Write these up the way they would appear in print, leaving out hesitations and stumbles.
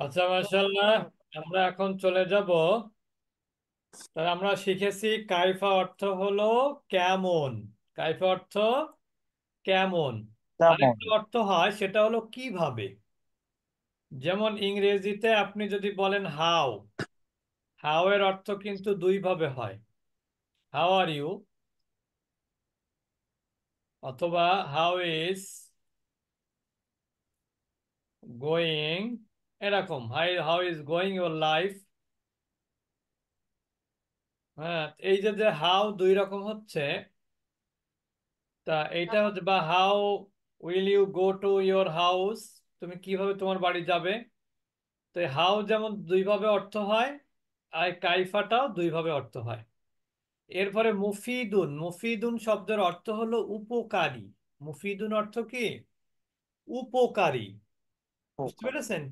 আচ্ছা, মাশাআল্লাহ। আমরা এখন চলে যাব। তাহলে আমরা শিখেছি কাইফা অর্থ হলো কেমন। কাইফা অর্থ কেমন। কেমন? আরেকটা অর্থ হয় সেটা হলো কিভাবে। যেমন ইংরেজিতে আপনি যদি বলেন হাউ, হাউ এর অর্থ কিন্তু দুই ভাবে হয়। হাউ আর ইউ, অথবা হাউ ইজ গোয়িং, এরকম hi, how is going your life. হ্যাঁ, এই যে যে হাউ দুই রকম হচ্ছে। তা এইটা হচ্ছে, বা how will you go to your house, তুমি কিভাবে তোমার বাড়ি যাবে। তো হাউ যেমন দুইভাবে অর্থ হয়, আর কাইফাটাও দুইভাবে অর্থ হয়। এরপরে মুফিদুন, মুফিদুন শব্দের অর্থ হলো উপকারী। মুফিদুন অর্থ কি? উপকারী। বুঝতে উপকার। পেরেছেন?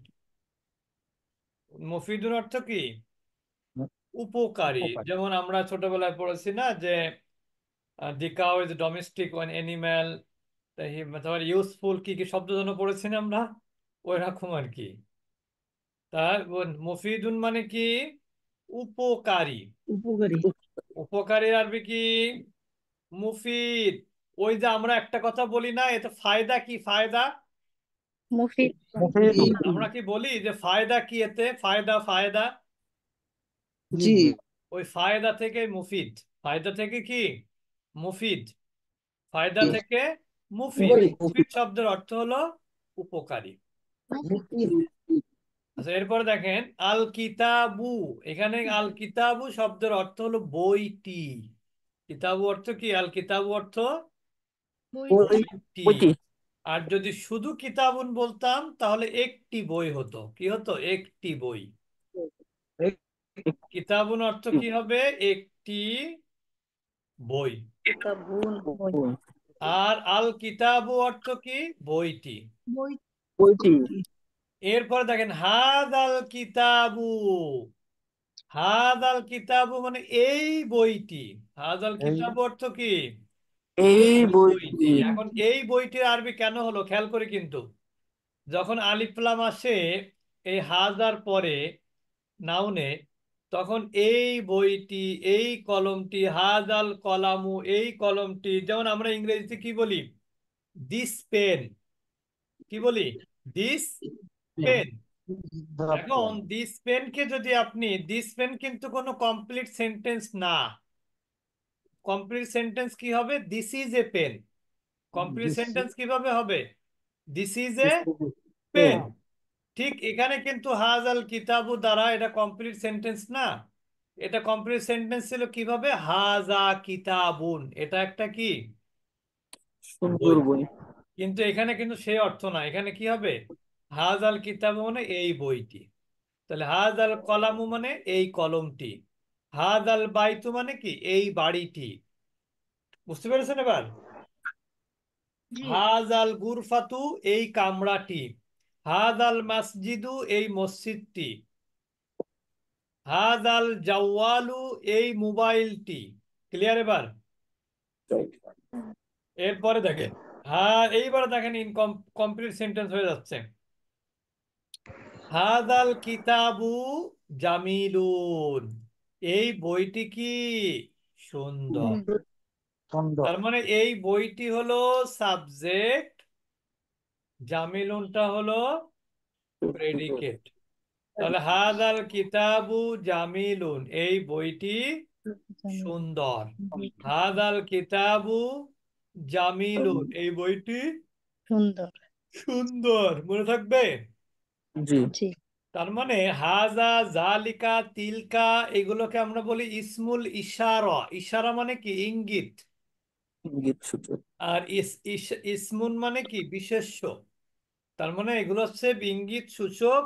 মুফিদুন অর্থ কি? উপকারী। উপকার। যেমন আমরা ছোটবেলায় পড়েছি না যে the cow is domestic one animal, তারপর ইউজফুল কি কি শব্দ যেন পড়েছি না আমরা, ওই রকম আর কি। তার মুফিদুন মানে কি? উপকারী। উপকারী। উপকারীর আরবি কি? মুফিদ। ওই যে আমরা একটা কথা বলি না, এতে ফায়দা কি? ফায়দা মুফিদ। মুফিদুন। আমরা কি বলি যে ফায়দা কি, এতে ফায়দা, ফায়দা। জি। ওই ফায়দা থেকে মুফিদ। ফায়দা থেকে কি? মুফিদ। ফায়দা থেকে মুফিদ। মুফিদ শব্দের অর্থ হলো উপকারী। আচ্ছা, এরপরে দেখেন আল কিতাবু। এখানে আল কিতাবু শব্দের অর্থ হলো বইটি। কিতাবু অর্থ কি? আল কিতাবু অর্থ বইটি। বইটি। বইটি। আর যদি শুধু কিতাবুন বলতাম তাহলে একটি বই হতো। কি হতো? একটি বই। কিতাবুন অর্থ কি হবে? একটি বই। কাবুন বই। আর আল কিতাবু অর্থ কি? বইটি। বই। বইটি। এরপরে দেখেন হাদ আল কিতাবু। হাদ আল কিতাবু মানে এই বইটি। হাদ আল এই কিতাবু অর্থ কি? এই এই বইটি। বইটি। এখন এই বইটির আরবি কেন হলো খেয়াল করে কিন্তু, যখন আলিফ লাম আসে এই হাজার পরে নাউনে, তখন এই বইটি, এই কলমটি, হাজাল কলামু, এই কলমটি। যেমন আমরা ইংরেজিতে কি বলি? This pen. কি বলি? This pen. এখন দিস পেনকে যদি আপনি, দিস পেন কিন্তু কোনো কমপ্লিট সেন্টেন্স না। কমপ্লিট সেন্টেন্স কি হবে? This is a pen. Complete sentence কিভাবে হবে? This is a pen. ঠিক এখানে কিন্তু হাজাল কিতাবু দ্বারা এটা কমপ্লিট সেন্টেন্স না। এটা কমপ্লিট সেন্টেন্স ছিল কিভাবে? হাজা কিতাবুন, এটা একটা কি? বই। সুন্দর বই। কিন্তু এখানে কিন্তু সেই অর্থ না। এখানে কি হবে? হাজাল কিতাবু মানে এই বইটি। তাহলে হাজাল কলামু মানে এই কলমটি। হাজাল বাইতু মানে কি? এই বাড়িটি। বুঝতে পেরেছেন এবার? জি। হাজাল গুরফাতু এই কামরাটি। হাজাল মসজিদু এই মসজিদটি। হাজাল জাওয়ালু এই মোবাইলটি। ক্লিয়ার এবার? এরপরে দেখেন, হ্যাঁ এইবার দেখেন কমপ্লিট সেন্টেন্স হয়ে যাচ্ছে। হাজাল কিতাবু জামিলুন, এই বইটি কি? সুন্দর। সুন্দর। তার মানে এই বইটি হলো সাবজেক্ট, জামিলুনটা হলো প্রেডিকেট। তাহলে হাজাল কিতাবু জামিলুন, এই বইটি সুন্দর। হাদাল কিতাবু জামিলুন, এই বইটি সুন্দর। সুন্দর। মনে থাকবে? জি। জি। তার মানে হাজা, জালিকা, তিলকা, এগুলোকে আমরা বলি ইসমুল ইশারা। ইশারা মানে কি? ইঙ্গিত। ইঙ্গিত সূচক। আর ইসমুন মানে কি? বিশেষ্য। তার মানে এগুলো হচ্ছে ইঙ্গিত সূচক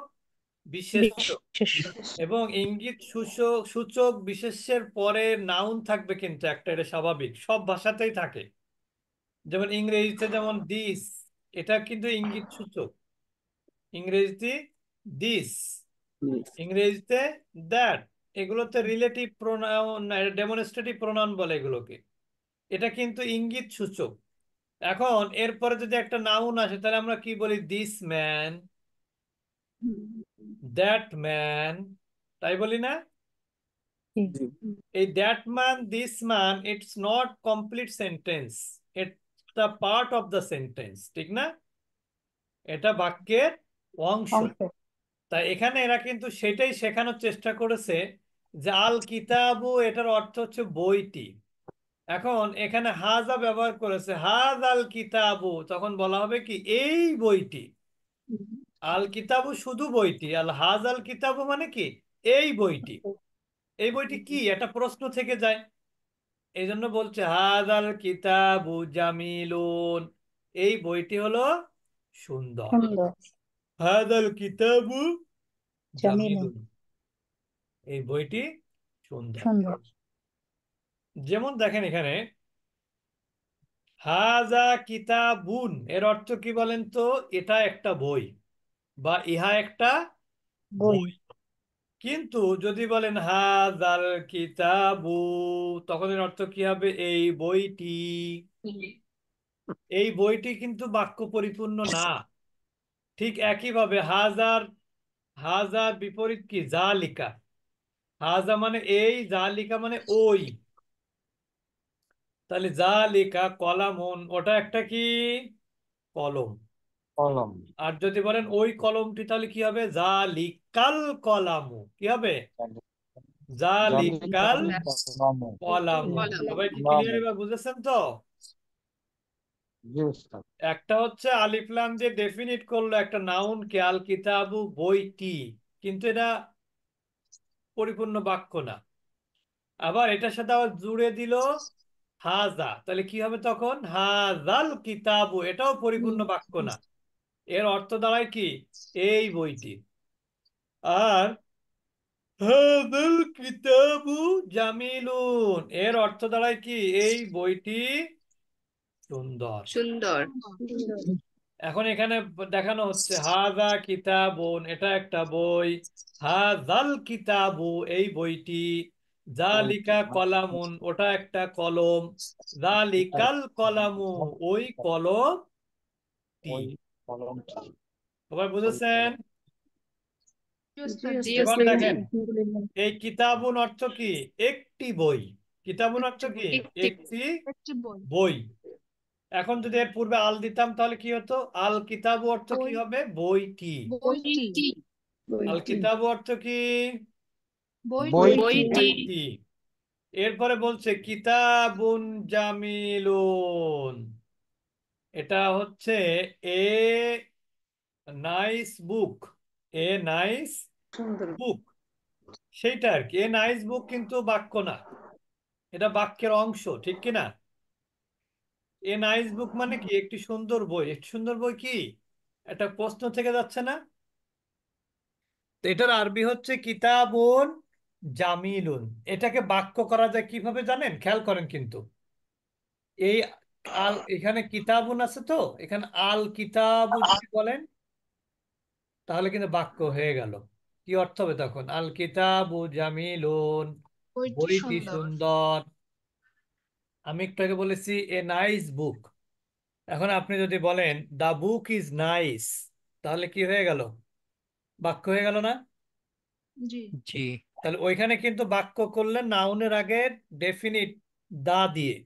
বিশেষ্য। বিশেষ। এবং ইঙ্গিত সূচক সূচক বিশেষ্যের পরে নাউন থাকবে কিন্তু একটা, এটা স্বাভাবিক, সব ভাষাতেই থাকে। যেমন ইংরেজিতে যেমন দিস, এটা কিন্তু ইঙ্গিত সূচক। ইংরেজিতে দিস, ইংরেজিতে দ্যাট, এগুলোতে রিলেটিভ প্রোনাউন, ডেমনস্ট্রেটিভ প্রোনাউন বলে এগুলোকে। এটা কিন্তু ইঙ্গিত সূচক। এখন এরপরে যদি একটা নাউন আসে তাহলে আমরা কি বলি? দিস ম্যান, দ্যাট ম্যান, তাই বলি না? জি। জি। এই that man, this man, it's not complete sentence, it's the part of the sentence, ঠিক না? এটা বাক্যের অংশ। অংশ। তাই এখানে এরা কিন্তু সেটাই শেখানোর চেষ্টা করেছে যে আল কিতাবু এটার অর্থ হচ্ছে বইটি। এখন এখানে হাজা ব্যবহার করেছে, হাজ আল কিতাবু, তখন বলা হবে কি এই বইটি। আল কিতাবু শুধু বইটি, আল হাজ আল কিতাবু মানে কি এই বইটি। এই বইটি কি একটা প্রশ্ন থেকে যায়, এই জন্য বলছে হাজ আল কিতাবু জামিলুন, এই বইটি হলো সুন্দর। সুন্দর। হাজ আল কিতাবু জামিলুন। জামিলুন, এই বইটি সুন্দর। সুন্দর। যেমন দেখেন এখানে হাজা কিতাবুন এর অর্থ কি বলেন তো? এটা একটা বই বা ইহা একটা বই। বই। কিন্তু যদি বলেন হাজাল কিতাবু, তখন এর অর্থ কি হবে? এই বইটি। এই বইটি কিন্তু বাক্য পরিপূর্ণ না। ঠিক একইভাবে হাজার, হাজার বিপরীত কি? জালিকা। হাজা মানে এই, জালিকা মানে ওই। তাহলে জালিকা কলামুন, ওটা একটা কি? কলম। কলম। আর যদি বলেন ওই কলমটি, তাহলে কি হবে? জালিকাল কলামু, কি হবে? জালিকাল কলম। কলামু। সবাই কি কলম। ক্লিয়ার এবার বুঝেছেন তো? জি উস্তাদ। একটা হচ্ছে আলিফ লাম দিয়ে ডেফিনিট করলো একটা নাউন কে, আল কিতাবু বইটি, কিন্তু এটা পরিপূর্ণ বাক্য না। আবার এটার সাথে আবার জুড়ে দিল হাজা, তাহলে কি হবে তখন? হাজাল কিতাবু, এটাও পরিপূর্ণ বাক্য না। এর অর্থ দাঁড়ায় কি? এই বইটি। আর হাযাল কিতাবু জামিলুন, এর অর্থ দাঁড়ায় কি? এই বইটি সুন্দর। সুন্দর। এখন এখানে দেখানো হচ্ছে হাযা কিতাবুন, এটা একটা বই। হাযাল কিতাবু, এই বইটি। জালিকা কলামুন, ওটা একটা কলম। জালিকাল কলামু, ওই কলমটি। ওই কলমটি। সবাই ওই বুঝেছেন? কলম। জি এবার ওস্তাদ, জি। দেখেন এই কিতাবুন অর্থ কি? একটি বই। কিতাবুন অর্থ কি? একটি একটি বই। এখন যদি এর পূর্বে আল দিতাম তাহলে কি হতো? আল কিতাবু অর্থ কি হবে? বইটি। বইটি। আল কিতাবু অর্থ কি? বইটি। বইটি। বইটি। এরপরে বলছে কিতাবুন জামিলুন, এটা হচ্ছে a nice book. A nice সুন্দর। বুক, সেইটা আর কি। এ নাইস বুক কিন্তু বাক্য না, এটা বাক্যের অংশ, ঠিক কি না? এ নাইস বুক মানে কি? একটি সুন্দর বই। একটি সুন্দর বই কি? একটা প্রশ্ন থেকে যাচ্ছে না? তো এটার আরবি হচ্ছে কিতাবুন জামিলুন। এটাকে বাক্য করা যায় কিভাবে জানেন? খেয়াল করেন কিন্তু এই আল, এখানে কিতাবুন আছে তো, এখানে আল কিতাবু যদি বলেন তাহলে কিন্তু বাক্য হয়ে গেল। কি অর্থ হবে তখন? আল কিতাবু জামিলুন, বইটি সুন্দর। আমি একটু আগে বলেছি এ নাইস বুক। এখন আপনি যদি বলেন দা বুক ইজ নাইস, তাহলে কি হয়ে গেল? বাক্য হয়ে গেল না? জি। তাহলে ওইখানে কিন্তু বাক্য করলেন নাউনের আগে ডেফিনিট দা দিয়ে।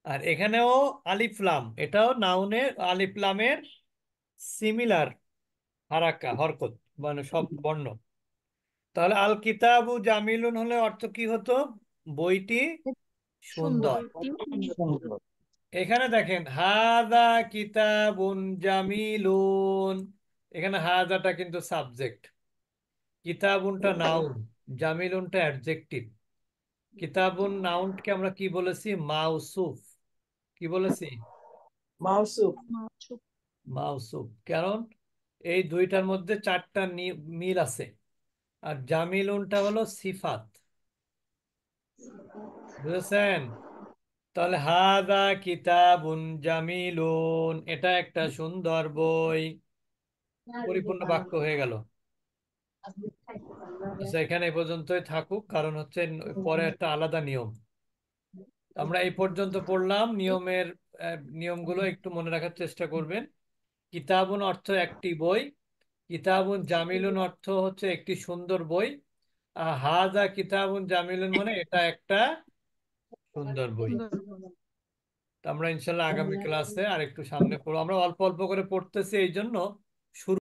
আর এখানেও আলিফলাম, এটাও নাউনের আলিফলামের সিমিলার হারাকা হরকত, মানে সব বর্ণ। তাহলে আল কিতাবু জামিলুন হলে অর্থ কি হতো? বইটি সুন্দর। সুন্দর। এখানে দেখেন হাদা কিতাবুন জামিলুন, এখানে হাদাটা কিন্তু সাবজেক্ট, কিতাবুনটা নাউন, জামিলুনটা অ্যাডজেক্টিভ। কিতাবুন নাউনকে আমরা কি বলেছি? মাউসুফ। কি বলেছি? মাউসুফ। মাউসুফ। কারণ এই দুইটার মধ্যে চারটা মিল আছে। আর জামিলুনটা হলো সিফাত। বুঝেছেন? তাহলে হাদা কিতাবুন জামিলুন, এটা একটা সুন্দর বই, পরিপূর্ণ বাক্য হয়ে গেল। আচ্ছা, এখানে এই পর্যন্তই থাকুক, কারণ হচ্ছে পরে একটা আলাদা নিয়ম। আমরা এই পর্যন্ত পড়লাম নিয়মের নিয়মগুলো একটু মনে রাখার চেষ্টা করবেন। কিতাবুন অর্থ একটি বই, কিতাবুন জামিলুন অর্থ হচ্ছে একটি সুন্দর বই, আর হাজা কিতাবুন জামিলুন মানে এটা একটা সুন্দর বই। সুন্দরবন। তো আমরা ইনশাল্লাহ আগামী ক্লাসে আর একটু সামনে পড়বো, আমরা অল্প অল্প করে পড়তেছি এই জন্য